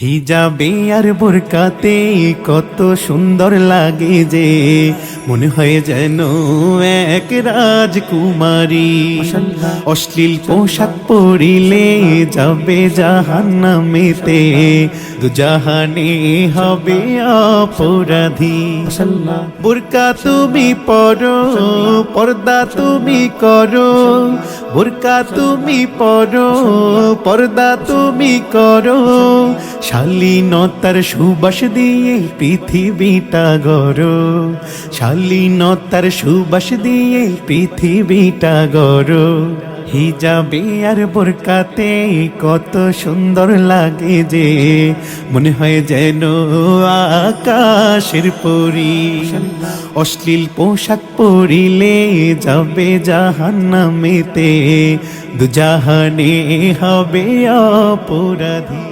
হিজাবে আর বোরকাতে কত সুন্দর লাগে যে, মনে হয় যেন এক রাজকুমারী। অশ্লীল পোশাক পরিলে যাবে জাহান্নামেতে, দুজাহানে হবে অপরাধী। বোরকা তুমি পরো, পর্দা তুমি করো, বোরকা তুমি পরো, পর্দা তুমি করো, শালীনতার সুবাস দিয়ে পৃথিবীটা গড়ো, শালীনতার সুবাস দিয়ে পৃথিবীটা গড়ো। হিজাবে আর বোরকাতে কত সুন্দর লাগে যে, মনে হয় যেন আকাশের পরী। অশ্লীল পোশাক পরিলে যাবে জাহান্নামেতে, দুজাহানে হবে অপরাধী।